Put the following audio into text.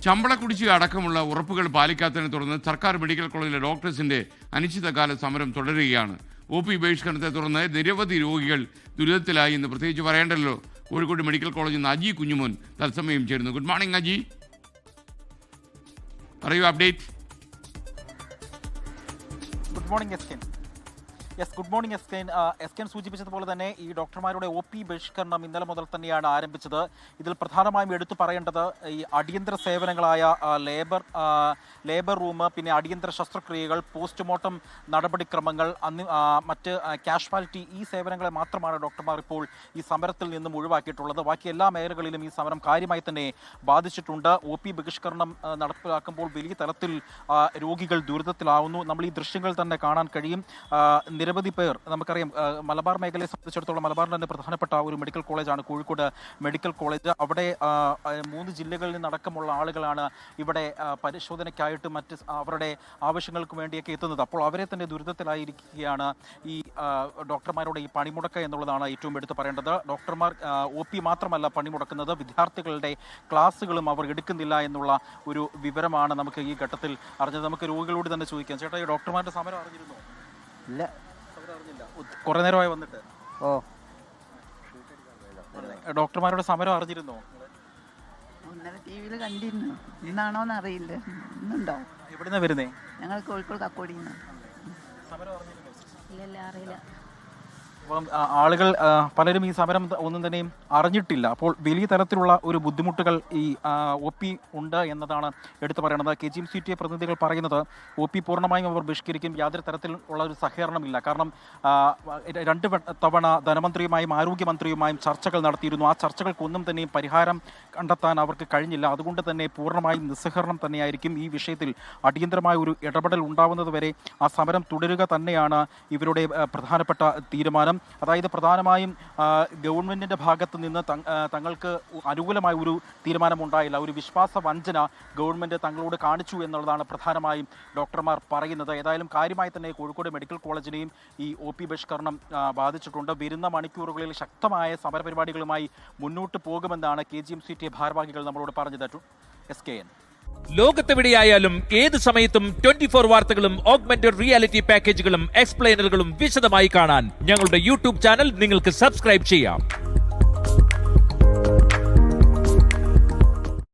ശമ്പള കുടിശ്ശിക അടക്കമുള്ള ഉറപ്പുകൾ പാലിക്കാത്തതിനെ തുടർന്ന് സർക്കാർ മെഡിക്കൽ കോളേജിലെ ഡോക്ടേഴ്സിന്റെ അനിശ്ചിതകാല സമരം തുടരുകയാണ്. ഒ പി ബഹിഷ്കരണത്തെ തുടർന്ന് നിരവധി രോഗികൾ ദുരിതത്തിലായി എന്ന് പ്രത്യേകിച്ച് പറയേണ്ടല്ലോ. കോഴിക്കോട് മെഡിക്കൽ കോളേജിൽ നിന്ന് അജി കുഞ്ഞുമോൻ തത്സമയം ചേരുന്നു. ഗുഡ് മോർണിംഗ് അജി, പറയൂ അപ്ഡേറ്റ്. ഗുഡ് മോർണിംഗ് എസ്കെൻ. ഗുഡ് മോർണിംഗ് എസ്കെൻ സൂചിപ്പിച്ചതുപോലെ തന്നെ ഈ ഡോക്ടർമാരുടെ ഒ പി ബഹിഷ്കരണം ഇന്നലെ മുതൽ തന്നെയാണ് ആരംഭിച്ചത്. ഇതിൽ പ്രധാനമായും എടുത്തു പറയേണ്ടത് ഈ അടിയന്തര സേവനങ്ങളായ ലേബർ റൂം, പിന്നെ അടിയന്തര ശസ്ത്രക്രിയകൾ, പോസ്റ്റ്മോർട്ടം നടപടിക്രമങ്ങൾ, മറ്റ് കാഷ്വാലിറ്റി, ഈ സേവനങ്ങളെ മാത്രമാണ് ഡോക്ടർമാർ ഇപ്പോൾ ഈ സമരത്തിൽ നിന്നും ഒഴിവാക്കിയിട്ടുള്ളത്. ബാക്കി എല്ലാ മേഖലകളിലും ഈ സമരം കാര്യമായി തന്നെ ബാധിച്ചിട്ടുണ്ട്. ഒ പി ബഹിഷ്കരണം നടപ്പിലാക്കുമ്പോൾ വലിയ തലത്തിൽ രോഗികൾ ദുരിതത്തിലാവുന്നു. നമ്മൾ ഈ ദൃശ്യങ്ങൾ തന്നെ കാണാൻ കഴിയും. നിരവധി പേർ, നമുക്കറിയാം മലബാർ മേഖലയെ സംബന്ധിച്ചിടത്തോളം മലബാറിൽ തന്നെ പ്രധാനപ്പെട്ട ഒരു മെഡിക്കൽ കോളേജാണ് കോഴിക്കോട് മെഡിക്കൽ കോളേജ്. അവിടെ 3 ജില്ലകളിൽ നിന്നടക്കമുള്ള ആളുകളാണ് ഇവിടെ പരിശോധനയ്ക്കായിട്ട് മറ്റ് അവരുടെ ആവശ്യങ്ങൾക്ക് വേണ്ടിയൊക്കെ എത്തുന്നത്. അപ്പോൾ അവരെ തന്നെ ദുരിതത്തിലായിരിക്കുകയാണ് ഈ ഡോക്ടർമാരുടെ ഈ പണിമുടക്ക് എന്നുള്ളതാണ് ഏറ്റവും എടുത്ത് പറയേണ്ടത്. ഡോക്ടർമാർ ഒ പി മാത്രമല്ല പണിമുടക്കുന്നത്, വിദ്യാർത്ഥികളുടെ ക്ലാസ്സുകളും അവർ എടുക്കുന്നില്ല എന്നുള്ള ഒരു വിവരമാണ് നമുക്ക് ഈ ഘട്ടത്തിൽ അറിഞ്ഞത്. നമുക്ക് രോഗികളോട് തന്നെ ചോദിക്കാം. ചേട്ടാ, ഈ ഡോക്ടർമാരുടെ സമരം അറിഞ്ഞിരുന്നോ? ഇല്ല, കുറെ നേരമായി വന്നിട്ട്. ഡോക്ടർമാരുടെ സമരം അറിഞ്ഞിരുന്നോ? ഇന്നലെ ടി വിയിൽ കണ്ടിരുന്നു. ഇന്നാണോന്ന് അറിയില്ല. ഇന്നുണ്ടോ? എവിടുന്നാ വരുന്നേ? ഞങ്ങൾ കോഴിക്കോട് കക്കോടിന്ന്. സമരം അറിഞ്ഞിരുന്നോ? ഇല്ല, അറിയില്ല. അപ്പം ആളുകൾ പലരും ഈ സമരം ഒന്നും തന്നെയും അറിഞ്ഞിട്ടില്ല. അപ്പോൾ വലിയ തരത്തിലുള്ള ഒരു ബുദ്ധിമുട്ടുകൾ ഈ ഒ പി ഉണ്ട് എന്നതാണ് എടുത്തു പറയുന്നത്. KGMCTA പ്രതിനിധികൾ പറയുന്നത് ഒ പി പൂർണ്ണമായും അവർ ബഹിഷ്കരിക്കും, യാതൊരു തരത്തിലുള്ള ഒരു സഹകരണമില്ല. കാരണം 2 തവണ ധനമന്ത്രിയുമായും ആരോഗ്യമന്ത്രിയുമായും ചർച്ചകൾ നടത്തിയിരുന്നു. ആ ചർച്ചകൾക്കൊന്നും തന്നെയും പരിഹാരം കണ്ടെത്താൻ അവർക്ക് കഴിഞ്ഞില്ല. അതുകൊണ്ട് തന്നെ പൂർണ്ണമായും നിസ്സഹകരണം തന്നെയായിരിക്കും. ഈ വിഷയത്തിൽ അടിയന്തരമായ ഒരു ഇടപെടൽ ഉണ്ടാവുന്നത് വരെ ആ സമരം തുടരുക തന്നെയാണ് ഇവരുടെ പ്രധാനപ്പെട്ട തീരുമാനം. അതായത് പ്രധാനമായും ഗവൺമെന്റിന്റെ ഭാഗത്ത് നിന്ന് തങ്ങൾക്ക് അനുകൂലമായ ഒരു തീരുമാനമുണ്ടായില്ല. ഒരു വിശ്വാസ വഞ്ചന ഗവൺമെന്റ് തങ്ങളോട് കാണിച്ചു എന്നുള്ളതാണ് പ്രധാനമായും ഡോക്ടർമാർ പറയുന്നത്. ഏതായാലും കാര്യമായി തന്നെ കോഴിക്കോട് മെഡിക്കൽ കോളേജിനെയും ഈ ഒ പി ബഹിഷ്കരണം ബാധിച്ചിട്ടുണ്ട്. വരുന്ന മണിക്കൂറുകളിൽ ശക്തമായ സമരപരിപാടികളുമായി മുന്നോട്ട് പോകുമെന്നാണ് KGMCTA ഭാരവാഹികൾ നമ്മളോട് പറഞ്ഞത്. SKN. ലോകത്തെവിടെയായാലും ഏത് സമയത്തും 24 വാർത്തകളും ഓഗ്മെന്റഡ് റിയാലിറ്റി പാക്കേജുകളും എക്സ്പ്ലെയിനറുകളും വിശദമായി കാണാൻ ഞങ്ങളുടെ യൂട്യൂബ് ചാനൽ നിങ്ങൾക്ക് സബ്സ്ക്രൈബ് ചെയ്യാം.